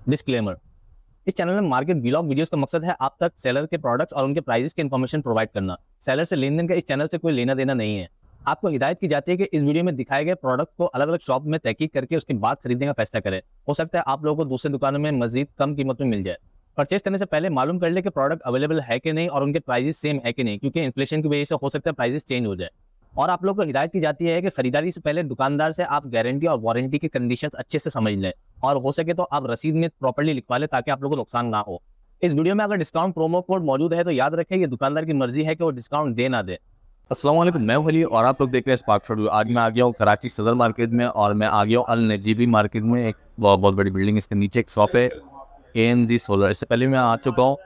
Disclaimer. इस channel में market vlog videos का मकसद है आप तक सेलर के प्रोडक्ट्स और उनके प्राइसेस की इन्फॉर्मेशन प्रोवाइड करना। सेलर से लेन देन का इस चैनल से कोई लेना देना नहीं है। आपको हिदायत की जाती है कि इस वीडियो में दिखाए गए प्रोडक्ट को अलग अलग शॉप में तहकीक करके उसके बाद खरीदने का फैसला करें। हो सकता है आप लोगों को दूसरी दुकानों में मजीद कम कीमत में मिल जाए। परचेस करने से पहले मालूम कर ले कि प्रोडक्ट अवेलेबल है कि नहीं और उनके प्राइसेस सेम है कि नहीं, क्योंकि इन्फ्लेशन की वजह से हो सकता है प्राइसेस चेंज हो जाए। और आप लोग को हिदायत की जाती है कि खरीदारी से पहले दुकानदार से आप गारंटी और वारंटी की कंडीशंस अच्छे से समझ लें और हो सके तो आप रसीद में प्रॉपर्ली लिखवा लें ताकि आप लोगों को नुकसान ना हो। इस वीडियो में अगर डिस्काउंट प्रोमो कोड मौजूद है तो याद रखें ये दुकानदार की मर्जी है कि वो डिस्काउंट दे ना दे। अस्सलाम वालेकुम, मैं वली और आप लोग देख रहे हैं स्पार्क स्टूडियो। आज मैं आ गया हूँ कराची सदर मार्केट में और मैं आ गया हूँ अल नजीबी मार्केट में। एक बहुत बड़ी बिल्डिंग, इसके नीचे एक शॉप है ANZ सोलर। इससे पहले मैं आ चुका हूँ।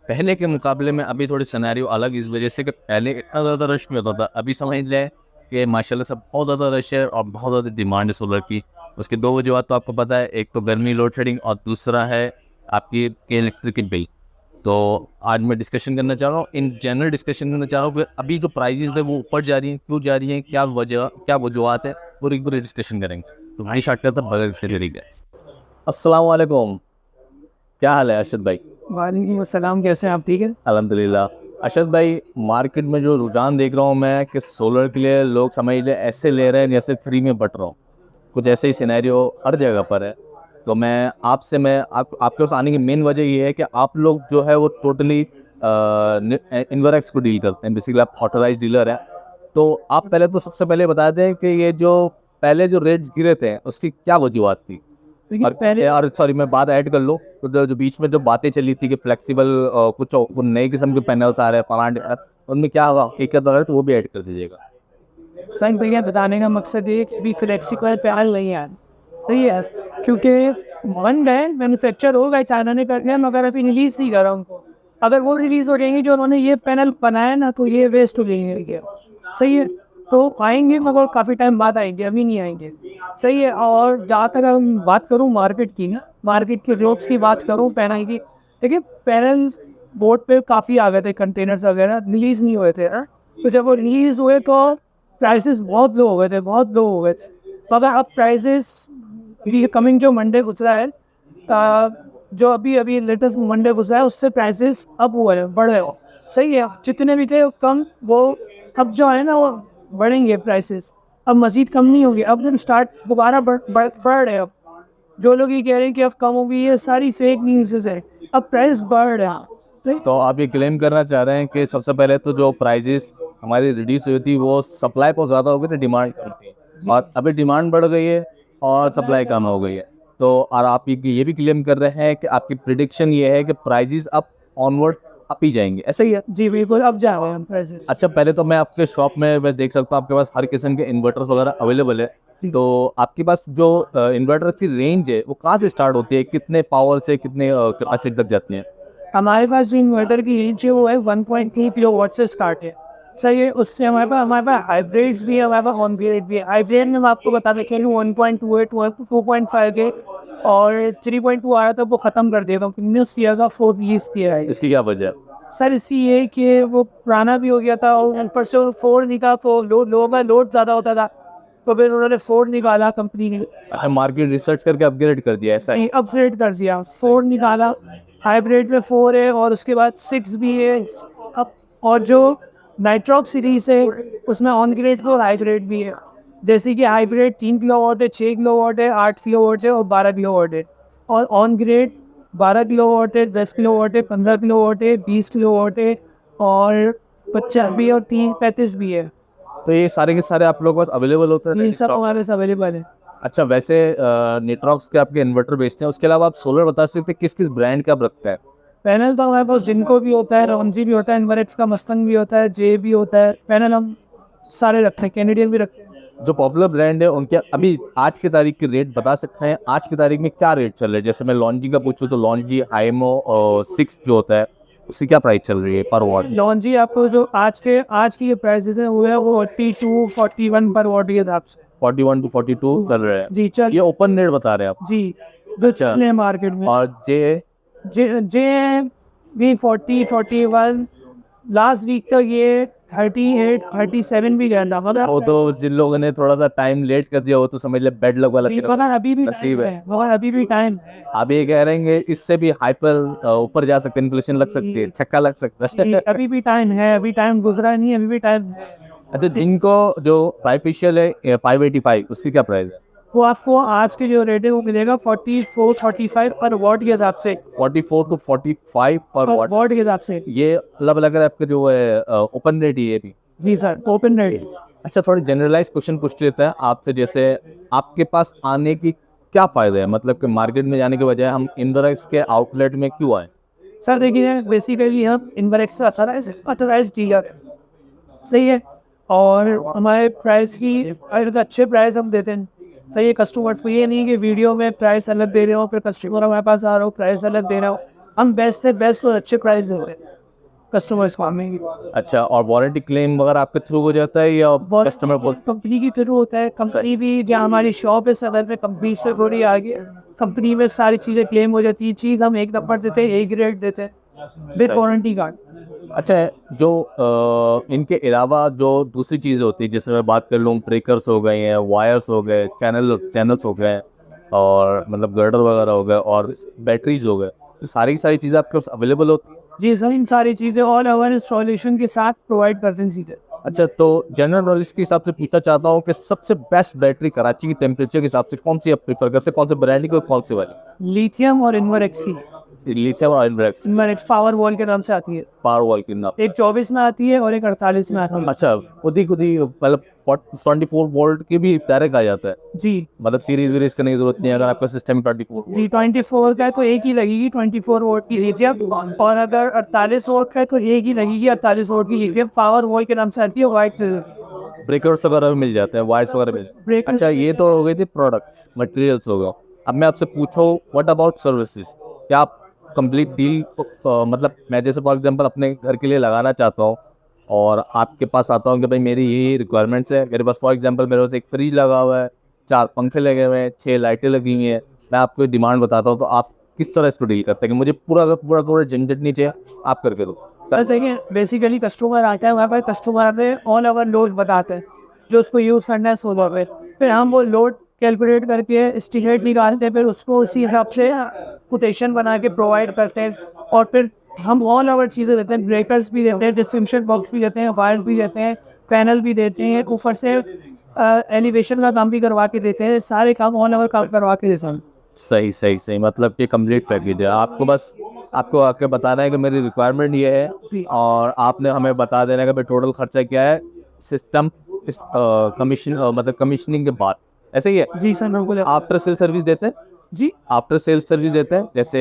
पहले के मुकाबले में अभी थोड़ी सिनेरियो अलग इस वजह से कि पहले इतना ज़्यादा रश नहीं होता था। अभी समझ लें कि माशाल्लाह से बहुत ज़्यादा रश है और बहुत ज़्यादा डिमांड है सोलर की। उसके दो वजूहत तो आपको पता है, एक तो गर्मी लोड शेडिंग और दूसरा है आपकी इलेक्ट्रिक बिल। तो आज मैं डिस्कशन करना चाह रहा हूँ, इन जनरल डिस्कशन करना चाह रहा हूँ कि अभी जो प्राइजेस है वो ऊपर जा रही हैं, क्यों जा रही हैं, क्या वजूहत है, पूरी डिस्कशन करेंगे। तो भाई स्टार्ट करता बगल से करेंगे। अस्सलाम वालेकुम, क्या हाल है अरशद भाई? वालेकुम अस्सलाम, कैसे हैं आप? ठीक है। अल्हम्दुलिल्लाह। अरशद भाई, मार्केट में जो रुझान देख रहा हूँ मैं कि सोलर के लिए लोग समझ ले ऐसे ले रहे हैं जैसे फ्री में बट रहा हूँ। कुछ ऐसे ही सिनेरियो हर जगह पर है। तो मैं आपके पास आने की मेन वजह ये है कि आप लोग जो है वो टोटली इन्वरेक्स को डील करते हैं। बेसिकली आप ऑथराइज डीलर हैं। तो आप पहले तो सबसे पहले बता दें कि ये जो पहले जो रेट्स गिरे थे उसकी क्या वजूहत थी। देखिए और पहले यार सॉरी, मैं बात ऐड कर लूँ तो जो बीच में जो बातें चली थी कि फ्लेक्सिबल कुछ नए किस्म के पैनल्स आ रहे हैं फलाना, उनमें क्या हकीकत वगैरह तो वो भी ऐड कर दीजिएगा। सही भैया, बताने का मकसद ये है कि भी फ्लेक्सिबल पैनल नहीं है। सही है, क्योंकि वन है मैन्युफैक्चर हो गए, चाइना ने कर दिया मगर अभी रिलीज नहीं कर रहा उनको। अगर वो रिलीज हो जाएंगे जो उन्होंने ये पैनल बनाया ना, तो ये वेस्ट हो जाएंगे। सही है, तो आएंगे मगर काफ़ी टाइम बाद आएंगे, अभी नहीं आएंगे। सही है। और जहाँ तक हम बात करूँ मार्केट की ना, मार्केट के ग्रोथ्स की बात करूँ पैनल की, देखिए पैनल बोर्ड पे काफ़ी आ गए थे, कंटेनर्स वगैरह रिलीज नहीं हुए थे ना। तो जब वो रिलीज हुए तो प्राइसेस बहुत लो हो गए थे, बहुत लो हो गए थे। तो अगर अब प्राइसेस अभी कमिंग जो मंडे गुजरा है, जो अभी अभी लेटेस्ट मंडे गुजरा है, उससे प्राइसेस अब हुए हैं, बढ़े हो। सही है, जितने भी थे कम, वो अब जो है ना वो बढ़ेंगे प्राइसेस। अब मज़ीद कम नहीं होगी, अब हम स्टार्ट दोबारा बढ़ रहे हैं। अब जो लोग ये कह रहे हैं कि अब कम होगी, ये सारी फेक न्यूज़ है। अब प्राइस बढ़ रहा है। तो आप ये क्लेम करना चाह रहे हैं कि सबसे पहले तो जो प्राइजेस हमारी रिड्यूस हुई थी वो सप्लाई बहुत ज़्यादा हो गई थी, डिमांड कम थी, और अभी डिमांड बढ़ गई है और सप्लाई कम हो गई है। तो और आप ये भी क्लेम कर रहे हैं कि आपकी प्रिडिक्शन ये है कि प्राइजेस अब ऑनवर्ड अप ही जाएंगे, ऐसा ही है? जी बिल्कुल, अब जा रहे हैं हम प्राइसेस। अच्छा, पहले तो मैं आपके शॉप में मैं देख सकता हूँ आपके पास हर किस्म के इन्वर्टर्स वगैरह अवेलेबल है। तो आपके पास जो इन्वर्टर की रेंज है वो कहाँ से स्टार्ट होती है, कितने पावर से कितने कैपेसिटी तक जाती है? हमारे पास जो इन्वर्टर की रेंज है वो है 1.3 किलोवाट से स्टार्ट है। सही है, उससे हमारे पास हाइब्रिड्स भी है, हमारे पास ऑन ग्रिड भी है। हाइब्रिड में मैं आपको बता दें कि 1.28 2.5 के और 3.2 आ रहा था, वो ख़त्म कर दिया था। न्यूज़ किया था 4 रिलीज किया है। इसकी क्या वजह है? सर इसकी ये है कि वो पुराना भी हो गया था और ऊपर से 4 नहीं था, तो लोगों का लोड ज़्यादा होता था, तो फिर उन्होंने 4 निकाला कंपनी ने। अच्छा, मार्केट रिसर्च करके अपग्रेड कर दिया, ऐसा है? नहीं, अपग्रेड कर दिया, 4 निकाला। हाइब्रिड में 4 है और उसके बाद 6 भी है। अब और जो नाइट्रॉक्स सीरीज है उसमें ऑन ग्रेड और हाइब्रिड भी है। जैसे कि हाइब्रिड 3 किलोवाट है, 6 किलोवाट है, 8 किलोवाट है और 12 किलोवाट है। और ऑन ग्रेड 12 किलोवाट है, 10 किलोवाट है, 15 किलोवाट है, 20 किलोवाट है और 50 भी और 30-35 भी है। तो ये सारे के सारे आप लोगों के पास अवेलेबल होते हैं ये सब stock में? हमारे पास अवेलेबल है। अच्छा, वैसे नेट्रॉक्स के आपके इन्वर्टर बेचते हैं, उसके अलावा आप सोलर बता सकते हैं किस किस ब्रांड का आप रखते हैं? पैनल तो हमारे पास जिनको भी होता है, रॉन्जी भी होता है, इन्वरेक्स का मस्तंग भी होता है, जे भी होता है। पैनल हम सारे रखते हैं, कैनेडियन भी रखते हैं। जो पॉपुलर ब्रांड है उनके अभी आज की तारीख के रेट बता सकते हैं? आज की तारीख में क्या रेट चल रहे हैं? जैसे मैं लॉन्जी का पूछूं तो लॉन्जी हाइमो और 6 जो होता है उसकी क्या प्राइस चल रही है पर वॉट? लॉन्जी आपको जो आज की प्राइसेस है वो है वो 42-41 पर वॉट के हिसाब से। 41 to 42 चल रहे हैं। जी चल ये ओपन रेट बता रहे हैं आप? जी, जो अच्छा। चल रहे हैं मार्केट में। और जे? जे जे भी 40-41 लास्ट वीक तक ये 38 37 भी गया था मगर वो तो जिन लोगों ने थोड़ा सा टाइम लेट कर दिया वो तो समझ ले बेड लग वाला सीन मगर अभी भी नसीब टाइम है। है, मगर अभी भी टाइम है। आप ये कह रहे हैं कि इससे भी हाइपर ऊपर जा सकते हैं, इन्फ्लेशन लग सकती है, छक्का लग सकता जी, है। अभी भी टाइम है, अभी टाइम गुजरा नहीं है, अभी भी टाइम है। अच्छा, जिनको जो बाइफेशियल है 585 उसकी क्या प्राइस है? वो आपको आज के जो रेट है वो मिलेगा 44 45 पर वॉट के हिसाब से, 44 to 45 पर पर वॉट। वॉट के हिसाब से। ये अलग अलग है आपके जो है ओपन रेट ये भी। जी सर, ओपन रेट। अच्छा, थोड़ी जनरलाइज क्वेश्चन पूछ लेते हैं आपसे, जैसे आपके पास आने की क्या फायदा है, मतलब कि मार्केट में जाने के बजाय हम इनवरक्स के आउटलेट में क्यों आए? सर देखिए, बेसिकली हम इनवरेक्स से अथोराइज डीलर है, सही है। और हमारे प्राइस की अगर अच्छे प्राइस हम देते हैं, सही है। कस्टमर्स को ये नहीं कि वीडियो में प्राइस अलग दे रहे हो, फिर कस्टमर हमारे पास आ रहा हो प्राइस अलग दे रहा हो। हम बेस्ट से बेस्ट और अच्छे प्राइस देते हैं कस्टमर्स को हमें। अच्छा, और वारंटी क्लेम वगैरह आपके थ्रू हो जाता है या कस्टमर को? कंपनी की थ्रू होता है, कंपनी भी जहाँ हमारी शॉप है सदर में, कंपनी से थोड़ी आगे, कंपनी में सारी चीज़ें क्लेम हो जाती है। चीज़ हम एक नंबर देते हैं, एक रेट देते हैं विद वारंटी कार्ड। अच्छा, जो इनके अलावा जो दूसरी चीज़ें होती है, जैसे मैं बात कर लूँ, ब्रेकर्स हो गए हैं, वायर्स हो गए, चैनल्स हो गए, और मतलब गर्डर वगैरह हो गए, और बैटरीज हो गए, तो सारी की सारी चीज़ें आपके पास अवेलेबल होती हैं? जी सर, इन सारी चीज़ें ऑल ओवर इंस्टॉलेशन के साथ प्रोवाइड करते हैं सीधे। अच्छा, तो जनरल नॉलेज के हिसाब से पूछना चाहता हूँ कि सबसे बेस्ट बैटरी कराची की टेम्परेचर के हिसाब से कौन सी आप प्रीफर करते हैं, कौन से ब्रांड की और कौन सी वाली? लिथियम और इनवरेक्स की। लिथियम और इनवरेक्स इनवरेक्स पावर वॉल के नाम से आती है, पावर वॉल की ना? एक 24 में आती है और एक 48 में आती है। अच्छा, खुद ही मतलब 24 वोल्ट की भी डायरेक्ट आ जाता है, जी मतलब सीरीज वीरीज करने की जरूरत नहीं है अगर आपका सिस्टम 24 जी, 24 का है तो एक ही लगेगी 24 वोल्ट की लिथियम, और अगर 48 वोल्ट का है तो एक ही लगेगी 48 वोल्ट की लिथियम। पावर वॉल के नाम से आती है, वाइट ब्रेकर्स वगैरह भी मिल जाते हैं, वायर्स वगैरह मिल जाते हैं। ब्रेकर। अच्छा, ये तो हो गई थी प्रोडक्ट्स, मटेरियल्स हो गए। अब मैं आपसे पूछो, व्हाट अबाउट सर्विसेज? क्या आप कंप्लीट डील मतलब मैं जैसे फॉर एग्जांपल अपने घर के लिए लगाना चाहता हूँ और आपके पास आता हूँ कि भाई मेरी ये रिक्वायरमेंट्स है, मेरे पास फॉर एग्जांपल मेरे पास एक फ्रिज लगा हुआ है, 4 पंखे लगे हुए हैं, 6 लाइटें लगी हुई हैं, मैं आपको डिमांड बताता हूँ, तो आप किस तरह इसको डील करते हैं कि मुझे पूरा का पूरा पूरा झंझट नहीं चाहिए, आप करके दो? सर देखिए, बेसिकली कस्टमर आता है, हमारे पास कस्टमर आते हैं, ऑल ओवर लोड बताते हैं जो उसको यूज़ करना है सोलर पे, फिर हम वो लोड कैलकुलेट करके एस्टिमेट निकालते हैं, फिर उसको उसी हिसाब से कोटेशन बना के प्रोवाइड करते हैं। और फिर हम ऑल ओवर चीज़ें देते हैं, ब्रेकर्स भी देते हैं, डिस्ट्रीब्यूशन बॉक्स भी देते हैं, वायर भी देते हैं, पैनल भी देते हैं, ऊपर से एलिवेशन का काम भी करवा के देते हैं, सारे काम ऑल ओवर काम करवा के देते हैं। सही सही सही, मतलब कि कंप्लीट पैकेज है, आपको बस आपको आके बताना है कि मेरी रिक्वायरमेंट ये है, और आपने हमें बता देना है कि भाई टोटल खर्चा क्या है, सिस्टम इस कमीशन मतलब कमीशनिंग के बाद, ऐसे ही है? जी सर, बिल्कुल। आफ्टर सेल सर्विस देते हैं? जी आफ्टर सेल सर्विस देते हैं, जैसे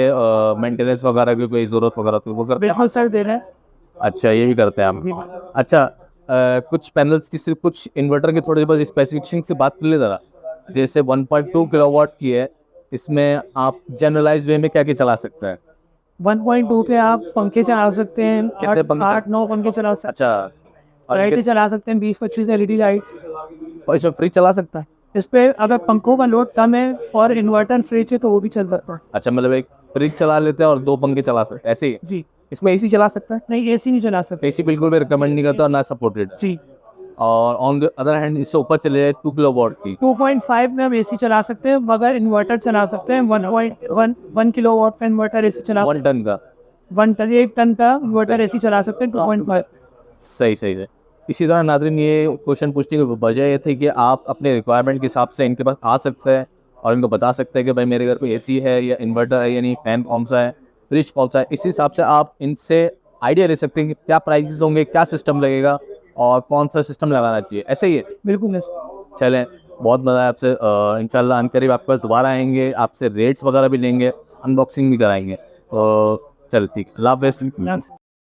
मेंटेनेंस वगैरह की कोई ज़रूरत वगैरह तो वो करते हैं? बिल्कुल सर, दे रहे हैं। अच्छा, ये भी करते हैं हम। अच्छा, कुछ पैनल्स की सिर्फ कुछ इन्वर्टर की थोड़ी बहुत स्पेसिफिकेशन से बात कर ले ज़रा, जैसे 1.2 किलोवाट की है, इसमें आप जनरलाइज वे में क्या क्या चला सकते हैं? 1.2 पे आप पंखे चला सकते हैं, कितने पंखे? 8-9 पंखे चला सकते अच्छा, हैं, और लाइटें चला सकते हैं 20-25 एलईडी लाइट्स। और इसमें फ्रिज चला सकता है? इस पे अगर पंखों का लोड कम है और इन्वर्टर फ्रिज है तो वो भी चल सकता है। अच्छा, मतलब एक फ्रिज चला लेते हैं और 2 पंखे चला सकते हैं, ऐसे ही? जी, इसमें एसी चला सकता है? नहीं एसी नहीं चला सकते। एसी बिल्कुल भी रिकमेंड नहीं करता और ना सपोर्टेड। जी, और ऑन द अदर हैंड इससे ऊपर चले जाए 2 किलोवाट की, 2.5 में हम एसी चला सकते हैं, मगर इन्वर्टर चला सकते हैं 1 किलोवाट का इन्वर्टर एसी चला, 1 टन का? 1 टन का इन्वर्टर एसी चला सकते हैं 2.5। सही सही है। इसी तरह नाज़रीन, ये क्वेश्चन पूछने की वजह ये थी कि आप अपने रिक्वायरमेंट के हिसाब से इनके पास आ सकते हैं और इनको बता सकते हैं कि भाई मेरे घर पे एसी है या इन्वर्टर है, यानी फैन कौन सा है, फ्रिज कौन सा है। इसी हिसाब से आप इनसे आइडिया ले सकते हैं कि क्या प्राइसेस होंगे, क्या सिस्टम लगेगा और कौन सा सिस्टम लगाना चाहिए, ऐसे ही है? बिल्कुल है। चलें, बहुत मज़ा है आपसे, इंशाल्लाह अनकरीब आपके पास दोबारा आएंगे, आपसे रेट्स वगैरह भी लेंगे, अनबॉक्सिंग भी कराएंगे, तो चल ठीक है, अल्लाह हाफ़िज़।